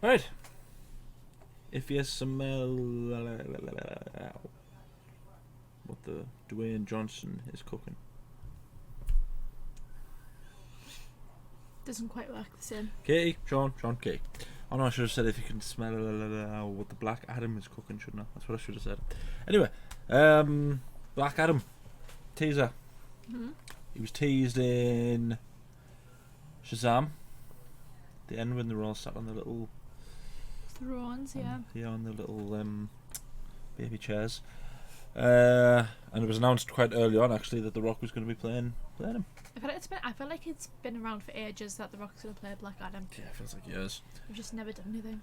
Right. If you smell what the Dwayne Johnson is cooking. Doesn't quite work the same. Katie, Shaun, Katie. Oh no, I should have said if you can smell what the Black Adam is cooking, shouldn't I? That's what I should have said. Anyway, Black Adam teaser. Mm-hmm. He was teased in Shazam. The end when they were all sat on the little Thrones, yeah. Yeah, on the little baby chairs. And it was announced quite early on, actually, that The Rock was going to be playing him. I feel like it's been around for ages that The Rock's going to play Black Adam. Yeah, it feels like years. We've just never done anything.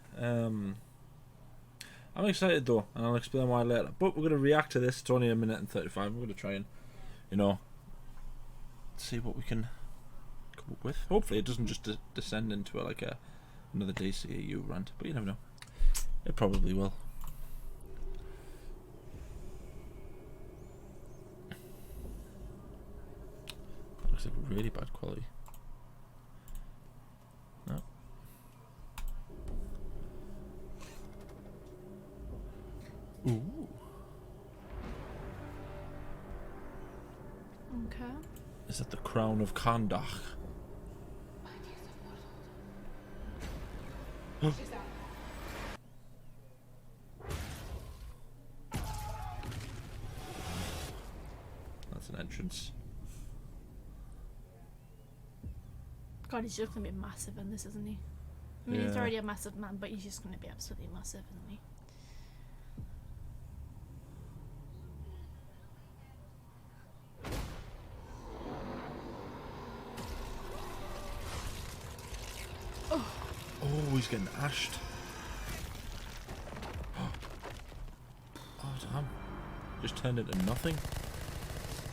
I'm excited though, and I'll explain why later. But we're going to react to this. It's only 1 minute and 35. We're going to try and, see what we can come up with. Hopefully, it doesn't just descend into another DCEU rant. But you never know. It probably will. Looks like really bad quality. No. Ooh. Okay. Is that the crown of Kandach? That's an entrance. God, he's just going to be massive in this, isn't he? I mean, he's already a massive man, but he's just going to be absolutely massive, isn't he? Oh, he's getting ashed. Oh, damn. Just turned into nothing.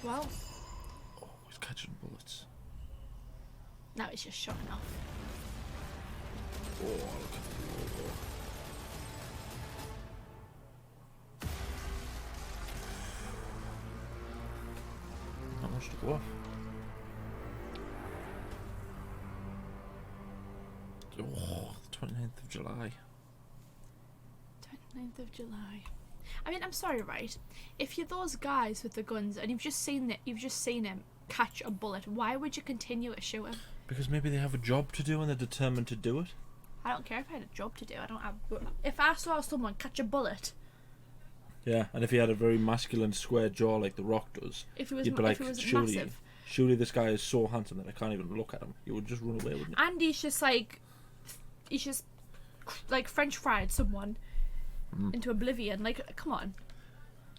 Wow. Oh, he's catching bullets. Now he's just showing off. Oh, look at the logo. Not much to go off. Oh, the 29th of July. 29th of July. I mean, I'm sorry, right? If you're those guys with the guns and you've just seen him catch a bullet, why would you continue to shoot him? Because maybe they have a job to do and they're determined to do it. I don't care if I had a job to do. If I saw someone catch a bullet. Yeah, and if he had a very masculine square jaw like The Rock does, If he was, you'd be like, massive. surely this guy is so handsome that I can't even look at him. You would just run away, wouldn't you? And he's just like French fried someone into oblivion. Like, come on.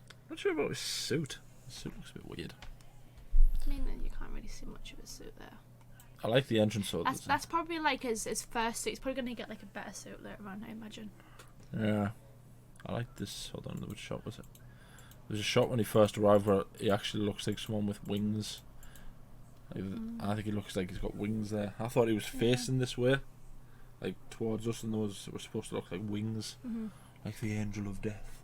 I'm not sure about his suit. His suit looks a bit weird. I mean, you can't really see much of his suit there. I like the entrance sword. That's probably like his first suit. He's probably going to get like a better suit later on, I imagine. Yeah. I like this. Hold on, which shot was it? There's a shot when he first arrived where he actually looks like someone with wings. I think he looks like he's got wings there. I thought he was facing this way, like towards us, and those were supposed to look like wings, like the angel of death,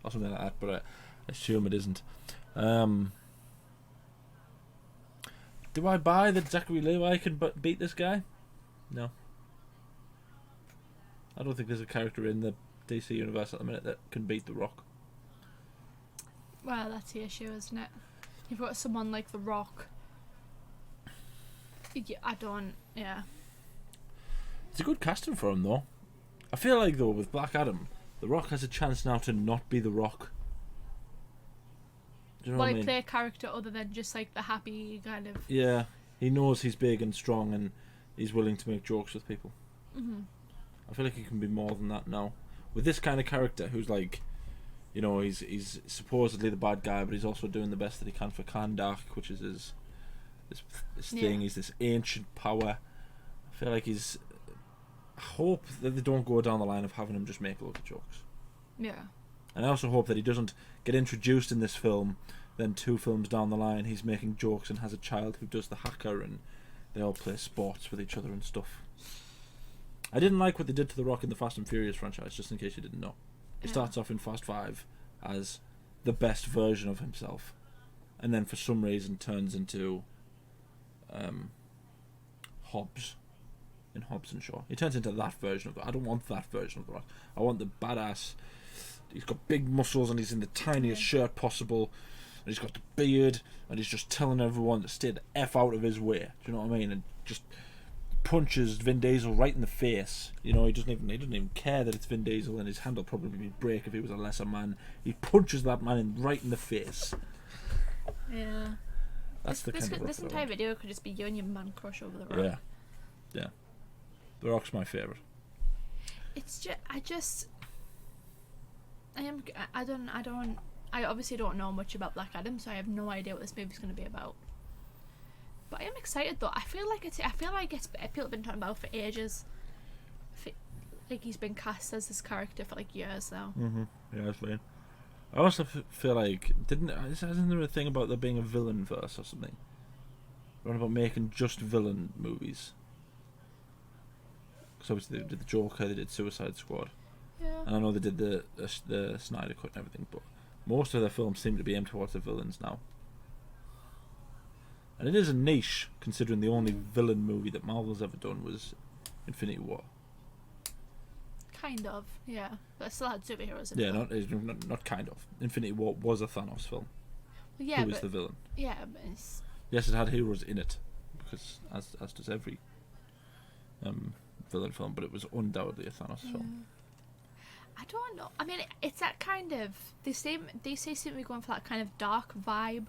or something like that. But I assume it isn't. Do I buy that Zachary Levi can beat this guy? No. I don't think there's a character in the DC universe at the minute that can beat The Rock. Well, that's the issue, isn't it? You've got someone like The Rock. Yeah. It's a good casting for him, though. I feel like, though, with Black Adam, The Rock has a chance now to not be The Rock. Do you know what I mean? Play a character other than just like the happy kind of. Yeah, he knows he's big and strong, and he's willing to make jokes with people. I feel like he can be more than that now. With this kind of character, who's like, he's supposedly the bad guy, but he's also doing the best that he can for Kandach, which is his thing. He's this ancient power. I feel like I hope that they don't go down the line of having him just make a lot of jokes. Yeah. And I also hope that he doesn't get introduced in this film, then 2 films down the line he's making jokes and has a child who does the hacker, and they all play sports with each other and stuff. I didn't like what they did to The Rock in the Fast and Furious franchise, just in case you didn't know. He starts off in Fast 5 as the best version of himself, and then for some reason turns into Hobbs in Hobbs and Shaw. He turns into that version of the. I don't want that version of the Rock. I want the badass. He's got big muscles and he's in the tiniest shirt possible. And he's got the beard and he's just telling everyone to stay the F out of his way. Do you know what I mean? And just punches Vin Diesel right in the face. You know, he doesn't even care that it's Vin Diesel, and his hand will probably break if he was a lesser man. He punches that man right in the face. Yeah. That's This entire video could just be you and your man crush over the Rock. Yeah. The Rock's my favourite. It's just I obviously don't know much about Black Adam, so I have no idea what this movie's going to be about. But I am excited though. I feel like people have been talking about it for ages. Like he's been cast as this character for like years now. Yeah, that's right. I also feel like isn't there a thing about there being a villain verse or something? What about making just villain movies? Because obviously they did the Joker, they did Suicide Squad, and I know they did the Snyder Cut and everything, but most of their films seem to be aimed towards the villains now. And it is a niche, considering the only villain movie that Marvel's ever done was Infinity War. Kind of, yeah. But it still had superheroes in it. Not kind of. Infinity War was a Thanos film. Well, yeah, Who was the villain? Yeah, but it's... Yes, it had heroes in it, because as does every villain film, but it was undoubtedly a Thanos film. I don't know. I mean, it's that kind of... They seem to be going for that kind of dark vibe.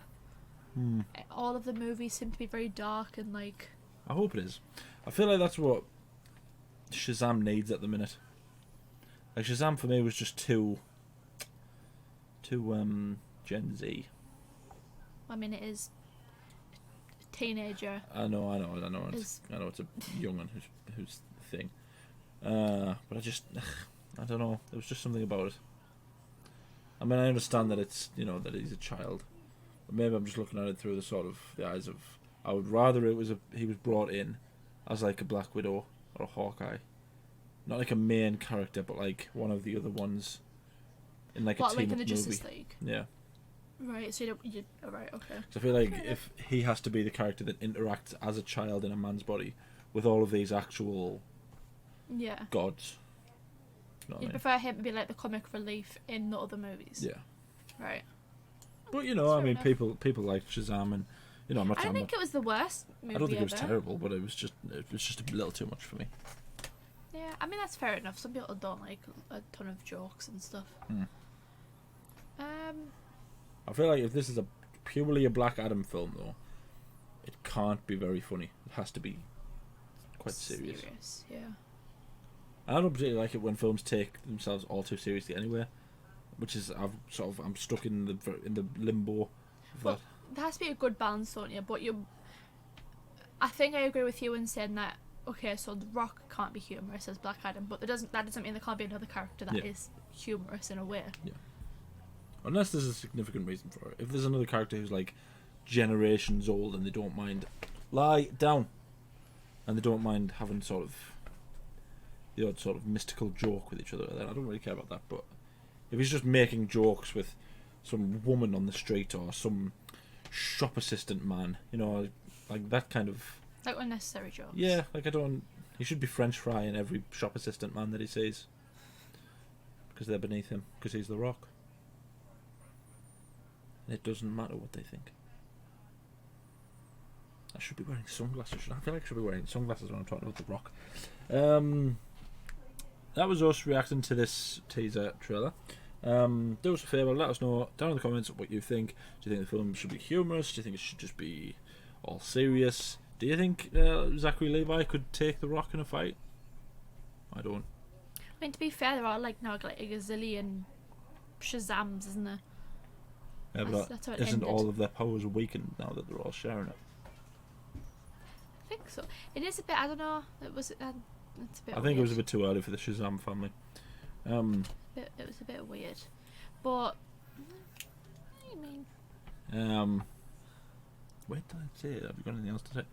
All of the movies seem to be very dark and like... I hope it is. I feel like that's what Shazam needs at the minute. Like Shazam for me was just too Gen Z. I mean, it is a teenager. I know. I know it's a young one who's the thing. But I don't know. There was just something about it. I mean, I understand that it's that he's a child. Maybe I'm just looking at it through the eyes of. I would rather he was brought in as like a Black Widow or a Hawkeye, not like a main character, but like one of the other ones in like a team-up in the movie. Justice League? Yeah. Right. So right. Okay. So I feel like if he has to be the character that interacts as a child in a man's body with all of these actual gods. You know You'd prefer him to be like the comic relief in the other movies. Yeah. Right. But I mean, people like Shazam, and I'm not. I don't think it was the worst movie. I don't think it was terrible, but it was just a little too much for me. Yeah, I mean that's fair enough. Some people don't like a ton of jokes and stuff. I feel like if this is purely a Black Adam film, though, it can't be very funny. It has to be quite serious. Yeah. I don't particularly like it when films take themselves all too seriously anyway. Which is I'm stuck in the limbo of that. There has to be a good balance, don't you? But I think I agree with you in saying that. Okay, so The Rock can't be humorous as Black Adam, but that doesn't mean there can't be another character that is humorous in a way. Yeah. Unless there's a significant reason for it. If there's another character who's like generations old and they don't mind lie down, and they don't mind having the odd sort of mystical joke with each other, then I don't really care about that. But if he's just making jokes with some woman on the street or some shop assistant man, like that kind of... Like unnecessary jokes. Yeah, like he should be French frying every shop assistant man that he sees. Because they're beneath him, because he's The Rock. And it doesn't matter what they think. I should be wearing sunglasses. I feel like I should be wearing sunglasses when I'm talking about The Rock. That was us reacting to this teaser trailer. Do us a favour, let us know down in the comments what you think. Do you think the film should be humorous? Do you think it should just be all serious? Do you think Zachary Levi could take The Rock in a fight? I don't. I mean, to be fair, there are like a gazillion Shazams, isn't there? Yeah, but that's how it isn't ended. all of their powers weakened now that they're all sharing it? I think so. It is a bit. I don't know. It's a bit. I think it was a bit too early for the Shazam family. It was a bit weird, but what do you mean? Wait till I say it. Have you got anything else to say?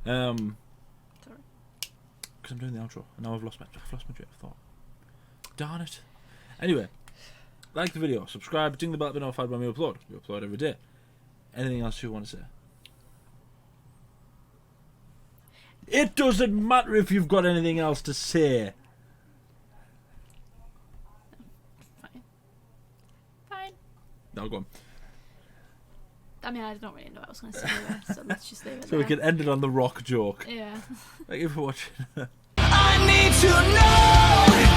Sorry. Because I'm doing the outro, and now I've lost my train of thought. Darn it. Anyway, like the video, subscribe, ding the bell to be notified when we upload. We upload every day. Anything else you want to say? It doesn't matter if you've got anything else to say. Fine. No, go on. I mean, I don't really know what I was going to say there, so let's just leave it So there. we can end it on the rock joke. Yeah. Thank you for watching. I need to know